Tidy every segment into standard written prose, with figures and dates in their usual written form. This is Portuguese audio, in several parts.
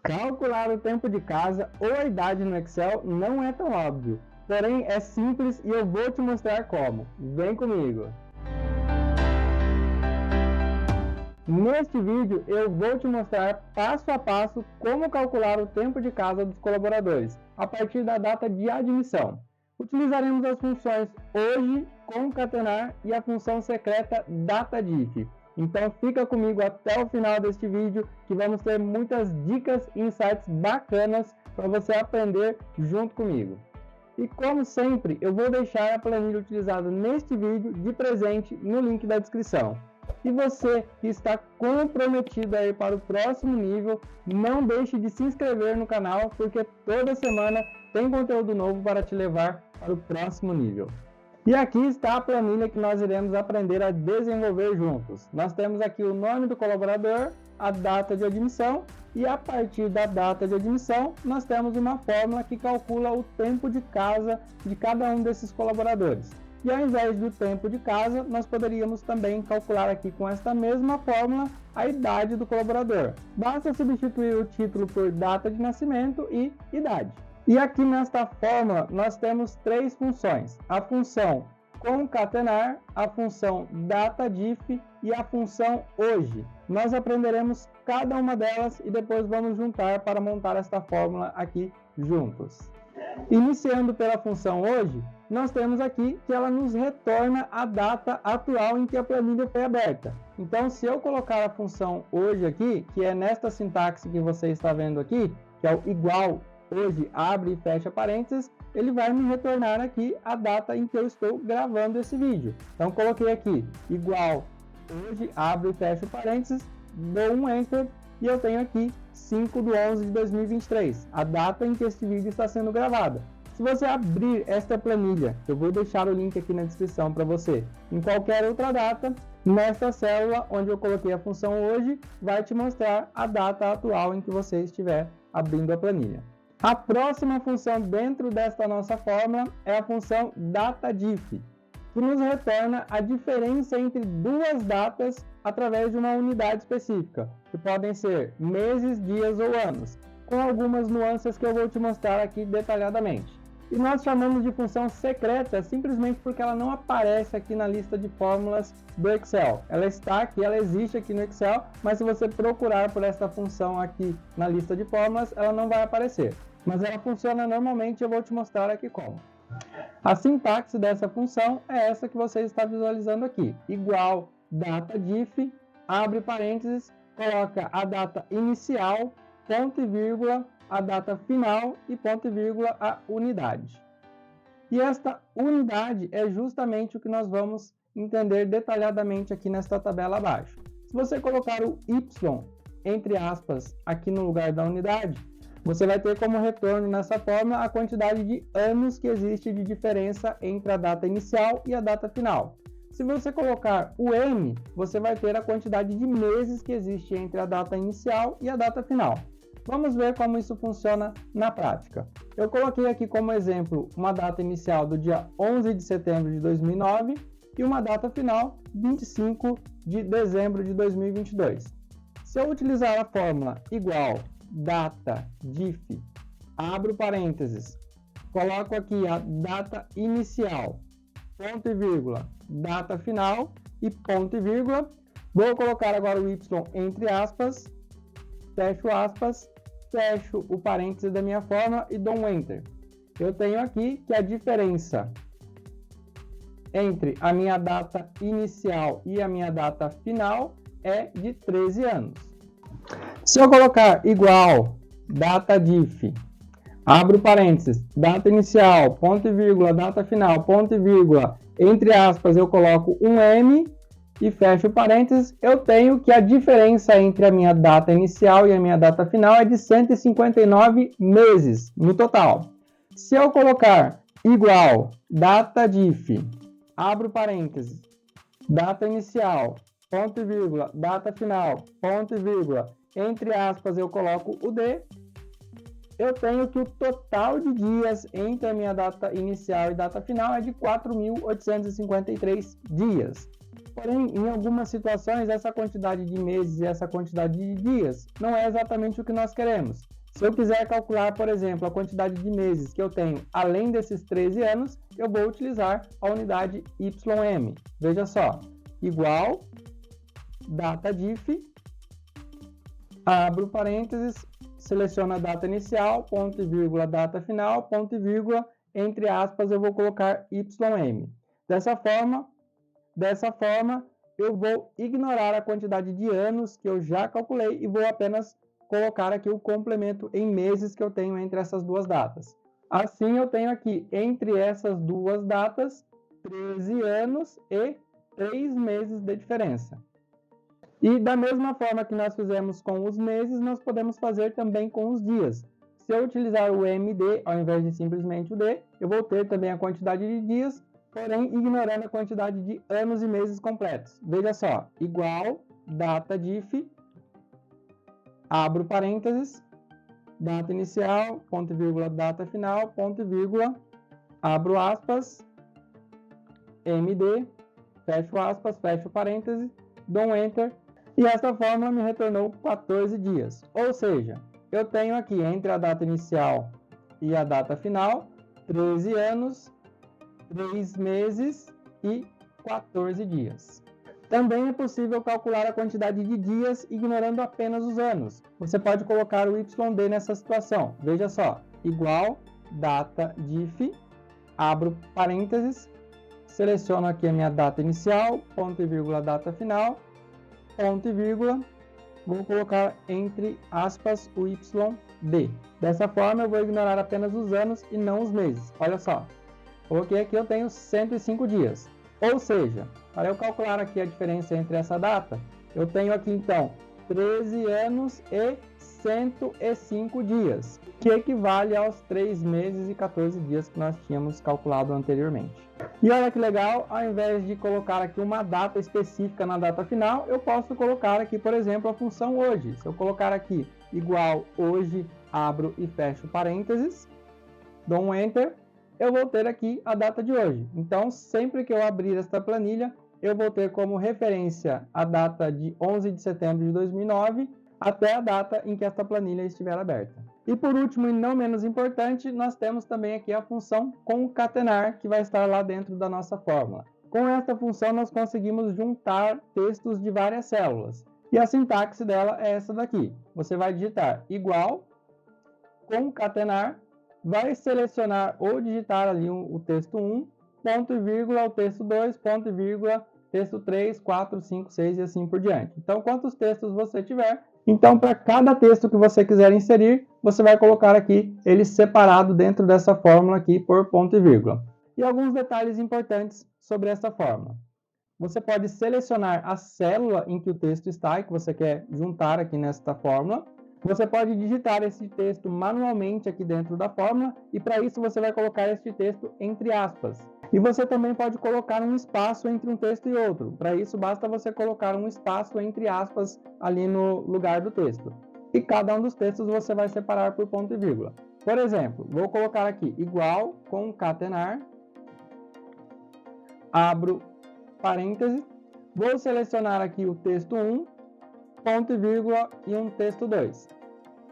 Calcular o tempo de casa ou a idade no Excel não é tão óbvio, porém é simples e eu vou te mostrar como. Vem comigo! Neste vídeo eu vou te mostrar passo a passo como calcular o tempo de casa dos colaboradores, a partir da data de admissão. Utilizaremos as funções hoje, concatenar e a função secreta DataDiff. Então fica comigo até o final deste vídeo que vamos ter muitas dicas e insights bacanas para você aprender junto comigo. E como sempre, eu vou deixar a planilha utilizada neste vídeo de presente no link da descrição. E você que está comprometido a ir para o próximo nível, não deixe de se inscrever no canal, porque toda semana tem conteúdo novo para te levar para o próximo nível. E aqui está a planilha que nós iremos aprender a desenvolver juntos. Nós temos aqui o nome do colaborador, a data de admissão, e a partir da data de admissão, nós temos uma fórmula que calcula o tempo de casa de cada um desses colaboradores. E ao invés do tempo de casa, nós poderíamos também calcular aqui com esta mesma fórmula a idade do colaborador. Basta substituir o título por data de nascimento e idade. E aqui nesta fórmula nós temos três funções: a função concatenar, a função DataDiff e a função hoje. Nós aprenderemos cada uma delas e depois vamos juntar para montar esta fórmula aqui juntos. Iniciando pela função hoje, nós temos aqui que ela nos retorna a data atual em que a planilha foi aberta. Então, se eu colocar a função hoje aqui, que é nesta sintaxe que você está vendo aqui, que é o igual hoje, abre e fecha parênteses, ele vai me retornar aqui a data em que eu estou gravando esse vídeo. Então, coloquei aqui igual hoje, abre e fecha parênteses, dou um Enter e eu tenho aqui 5/11/2023, a data em que este vídeo está sendo gravado. Se você abrir esta planilha, eu vou deixar o link aqui na descrição para você, em qualquer outra data, nesta célula onde eu coloquei a função hoje, vai te mostrar a data atual em que você estiver abrindo a planilha. A próxima função dentro desta nossa fórmula é a função DataDiff, que nos retorna a diferença entre duas datas através de uma unidade específica, que podem ser meses, dias ou anos, com algumas nuances que eu vou te mostrar aqui detalhadamente. E nós chamamos de função secreta simplesmente porque ela não aparece aqui na lista de fórmulas do Excel. Ela está aqui, ela existe aqui no Excel, mas se você procurar por essa função aqui na lista de fórmulas, ela não vai aparecer. Mas ela funciona normalmente e eu vou te mostrar aqui como. A sintaxe dessa função é essa que você está visualizando aqui. Igual DataDiff, abre parênteses, coloca a data inicial, ponto e vírgula, a data final e ponto e vírgula a unidade. E esta unidade é justamente o que nós vamos entender detalhadamente aqui nesta tabela abaixo. Se você colocar o Y, entre aspas, aqui no lugar da unidade, você vai ter como retorno nessa fórmula a quantidade de anos que existe de diferença entre a data inicial e a data final. Se você colocar o M, você vai ter a quantidade de meses que existe entre a data inicial e a data final. Vamos ver como isso funciona na prática. Eu coloquei aqui como exemplo uma data inicial do dia 11 de setembro de 2009 e uma data final 25 de dezembro de 2022. Se eu utilizar a fórmula igual DataDiff, abro parênteses, coloco aqui a data inicial, ponto e vírgula, data final e ponto e vírgula, vou colocar agora o Y entre aspas, fecho aspas, fecho o parêntese da minha fórmula e dou um Enter. Eu tenho aqui que a diferença entre a minha data inicial e a minha data final é de 13 anos. Se eu colocar igual DataDiff, abro parênteses, data inicial, ponto e vírgula, data final, ponto e vírgula, entre aspas, eu coloco um M e fecho parênteses, eu tenho que a diferença entre a minha data inicial e a minha data final é de 159 meses no total. Se eu colocar igual DataDiff, abro parênteses, data inicial, ponto e vírgula, data final, ponto e vírgula, entre aspas eu coloco o D, eu tenho que o total de dias entre a minha data inicial e data final é de 4.853 dias. Porém, em algumas situações, essa quantidade de meses e essa quantidade de dias não é exatamente o que nós queremos. Se eu quiser calcular, por exemplo, a quantidade de meses que eu tenho além desses 13 anos, eu vou utilizar a unidade YM. Veja só, igual data diff, abro parênteses, seleciono a data inicial, ponto e vírgula, data final, ponto e vírgula, entre aspas, eu vou colocar YM. Dessa forma, eu vou ignorar a quantidade de anos que eu já calculei e vou apenas colocar aqui o complemento em meses que eu tenho entre essas duas datas. Assim, eu tenho aqui, entre essas duas datas, 13 anos e 3 meses de diferença. E da mesma forma que nós fizemos com os meses, nós podemos fazer também com os dias. Se eu utilizar o MD ao invés de simplesmente o D, eu vou ter também a quantidade de dias, porém ignorando a quantidade de anos e meses completos. Veja só, igual data diff, abro parênteses, data inicial, ponto e vírgula, data final, ponto e vírgula, abro aspas, MD, fecho aspas, fecho parênteses, dou um Enter, e essa fórmula me retornou 14 dias. Ou seja, eu tenho aqui entre a data inicial e a data final, 13 anos, 3 meses e 14 dias. Também é possível calcular a quantidade de dias ignorando apenas os anos. Você pode colocar o YD nessa situação. Veja só, igual data diff, abro parênteses, seleciono aqui a minha data inicial, ponto e vírgula, data final, ponto e vírgula, vou colocar entre aspas o YD. Dessa forma eu vou ignorar apenas os anos e não os meses. Olha só, coloquei aqui, eu tenho 105 dias. Ou seja, para eu calcular aqui a diferença entre essa data, eu tenho aqui então 13 anos e 105 dias, que equivale aos 3 meses e 14 dias que nós tínhamos calculado anteriormente. E olha que legal, ao invés de colocar aqui uma data específica na data final, eu posso colocar aqui, por exemplo, a função hoje. Se eu colocar aqui igual hoje, abro e fecho parênteses, dou um Enter, eu vou ter aqui a data de hoje. Então, sempre que eu abrir esta planilha, eu vou ter como referência a data de 11 de setembro de 2009 até a data em que esta planilha estiver aberta. E por último, e não menos importante, nós temos também aqui a função concatenar, que vai estar lá dentro da nossa fórmula. Com esta função, nós conseguimos juntar textos de várias células. E a sintaxe dela é essa daqui. Você vai digitar igual, concatenar, vai selecionar ou digitar ali o texto 1, ponto e vírgula, o texto 2, ponto e vírgula, texto 3, 4, 5, 6 e assim por diante. Então, quantos textos você tiver, então para cada texto que você quiser inserir, você vai colocar aqui ele separado dentro dessa fórmula aqui por ponto e vírgula. E alguns detalhes importantes sobre essa fórmula. Você pode selecionar a célula em que o texto está e que você quer juntar aqui nesta fórmula. Você pode digitar esse texto manualmente aqui dentro da fórmula e para isso você vai colocar este texto entre aspas. E você também pode colocar um espaço entre um texto e outro. Para isso basta você colocar um espaço entre aspas ali no lugar do texto. E cada um dos textos você vai separar por ponto e vírgula. Por exemplo, vou colocar aqui igual, concatenar, abro parênteses, vou selecionar aqui o texto 1, ponto e vírgula e um texto 2.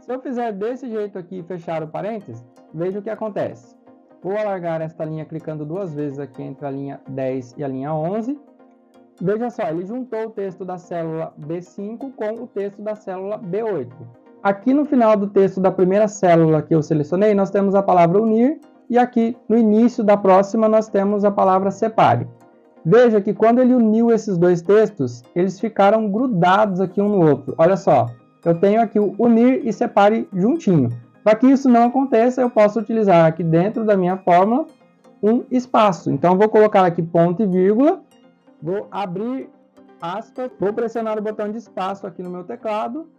Se eu fizer desse jeito aqui e fechar o parênteses, veja o que acontece. Vou alargar esta linha clicando 2 vezes aqui entre a linha 10 e a linha 11. Veja só, ele juntou o texto da célula B5 com o texto da célula B8. Aqui no final do texto da primeira célula que eu selecionei, nós temos a palavra unir e aqui no início da próxima nós temos a palavra separe. Veja que quando ele uniu esses dois textos, eles ficaram grudados aqui um no outro. Olha só, eu tenho aqui o unir e separe juntinho. Para que isso não aconteça, eu posso utilizar aqui dentro da minha fórmula um espaço. Então, vou colocar aqui ponto e vírgula, vou abrir aspas, vou pressionar o botão de espaço aqui no meu teclado,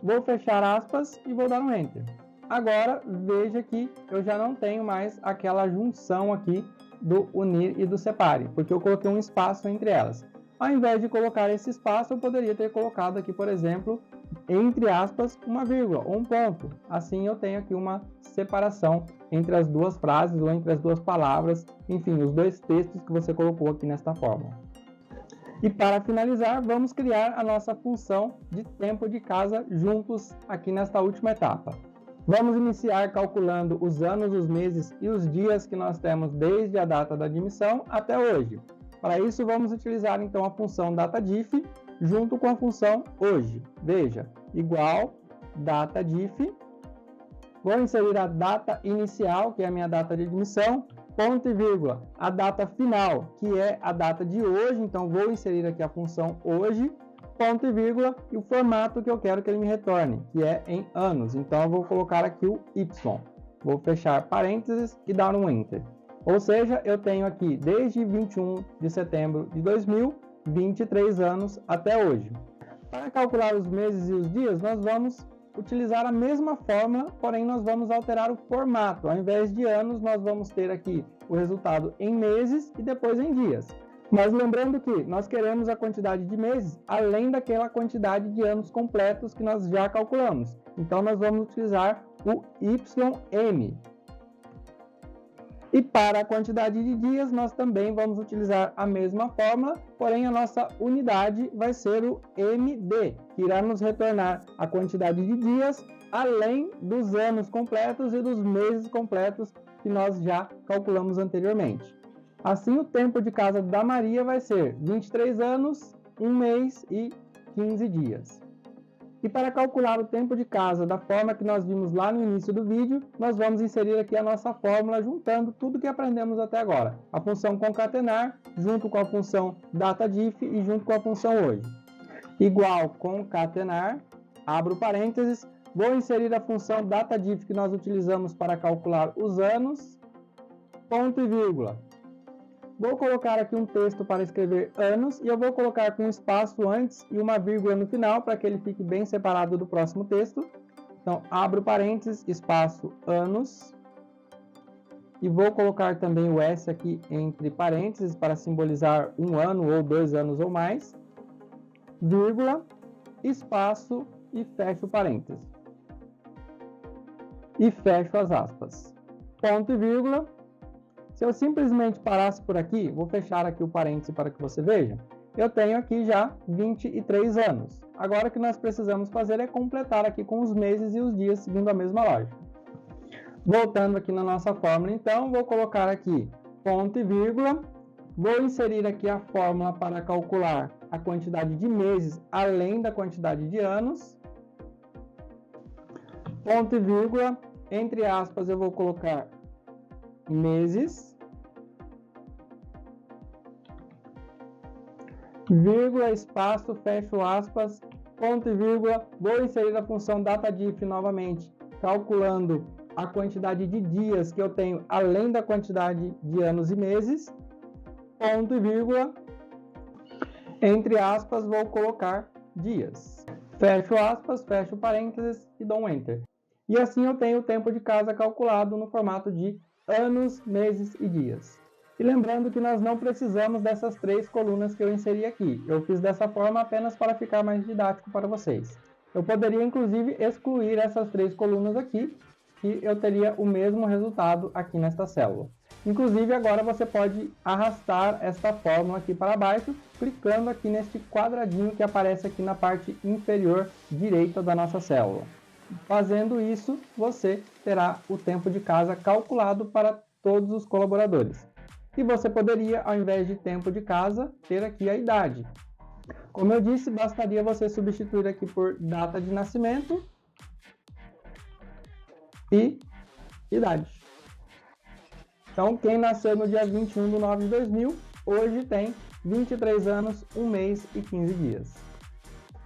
vou fechar aspas e vou dar um Enter. Agora, veja que eu já não tenho mais aquela junção aqui do unir e do separe, porque eu coloquei um espaço entre elas. Ao invés de colocar esse espaço, eu poderia ter colocado aqui, por exemplo, entre aspas, uma vírgula ou um ponto. Assim eu tenho aqui uma separação entre as duas frases ou entre as duas palavras, enfim, os dois textos que você colocou aqui nesta fórmula. E para finalizar, vamos criar a nossa função de tempo de casa juntos aqui nesta última etapa. Vamos iniciar calculando os anos, os meses e os dias que nós temos desde a data da admissão até hoje. Para isso, vamos utilizar então a função datadiff junto com a função hoje. Veja, igual datadiff. Vou inserir a data inicial, que é a minha data de admissão, ponto e vírgula, a data final, que é a data de hoje, então vou inserir aqui a função hoje, ponto e vírgula, e o formato que eu quero que ele me retorne, que é em anos. Então eu vou colocar aqui o Y. Vou fechar parênteses e dar um Enter. Ou seja, eu tenho aqui desde 21 de setembro de 2000, 23 anos até hoje. Para calcular os meses e os dias, nós vamos utilizar a mesma fórmula, porém nós vamos alterar o formato. Ao invés de anos, nós vamos ter aqui o resultado em meses e depois em dias. Mas lembrando que nós queremos a quantidade de meses além daquela quantidade de anos completos que nós já calculamos. Então nós vamos utilizar o YM. E para a quantidade de dias, nós também vamos utilizar a mesma fórmula, porém a nossa unidade vai ser o MD, que irá nos retornar a quantidade de dias, além dos anos completos e dos meses completos que nós já calculamos anteriormente. Assim, o tempo de casa da Maria vai ser 23 anos, 1 mês e 15 dias. E para calcular o tempo de casa da forma que nós vimos lá no início do vídeo, nós vamos inserir aqui a nossa fórmula juntando tudo que aprendemos até agora. A função concatenar, junto com a função datadiff e junto com a função hoje. Igual concatenar, abro parênteses, vou inserir a função datadiff que nós utilizamos para calcular os anos, ponto e vírgula. Vou colocar aqui um texto para escrever anos e eu vou colocar com um espaço antes e uma vírgula no final para que ele fique bem separado do próximo texto. Então, abro parênteses, espaço anos e vou colocar também o S aqui entre parênteses para simbolizar 1 ano ou 2 anos ou mais, vírgula, espaço e fecho parênteses. E fecho as aspas. Ponto e vírgula. Se eu simplesmente parasse por aqui, vou fechar aqui o parêntese para que você veja, eu tenho aqui já 23 anos. Agora o que nós precisamos fazer é completar aqui com os meses e os dias, seguindo a mesma lógica. Voltando aqui na nossa fórmula, então, vou colocar aqui ponto e vírgula, vou inserir aqui a fórmula para calcular a quantidade de meses além da quantidade de anos, ponto e vírgula, entre aspas eu vou colocar meses, vírgula, espaço, fecho aspas, ponto e vírgula, vou inserir a função datadiff novamente, calculando a quantidade de dias que eu tenho além da quantidade de anos e meses, ponto e vírgula, entre aspas, vou colocar dias. Fecho aspas, fecho parênteses e dou um Enter. E assim eu tenho o tempo de casa calculado no formato de anos, meses e dias. E lembrando que nós não precisamos dessas 3 colunas que eu inseri aqui. Eu fiz dessa forma apenas para ficar mais didático para vocês. Eu poderia inclusive excluir essas 3 colunas aqui e eu teria o mesmo resultado aqui nesta célula. Inclusive agora você pode arrastar esta fórmula aqui para baixo, clicando aqui neste quadradinho que aparece aqui na parte inferior direita da nossa célula. Fazendo isso, você terá o tempo de casa calculado para todos os colaboradores. E você poderia, ao invés de tempo de casa, ter aqui a idade. Como eu disse, bastaria você substituir aqui por data de nascimento e idade. Então, quem nasceu no dia 21 de 9 de 2000, hoje tem 23 anos, 1 mês e 15 dias.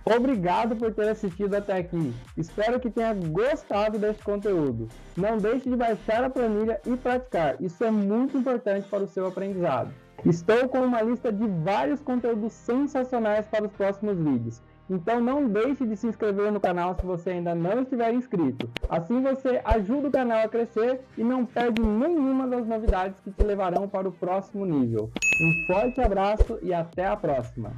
Obrigado por ter assistido até aqui. Espero que tenha gostado deste conteúdo. Não deixe de baixar a planilha e praticar. Isso é muito importante para o seu aprendizado. Estou com uma lista de vários conteúdos sensacionais para os próximos vídeos. Então não deixe de se inscrever no canal se você ainda não estiver inscrito. Assim você ajuda o canal a crescer e não perde nenhuma das novidades que te levarão para o próximo nível. Um forte abraço e até a próxima!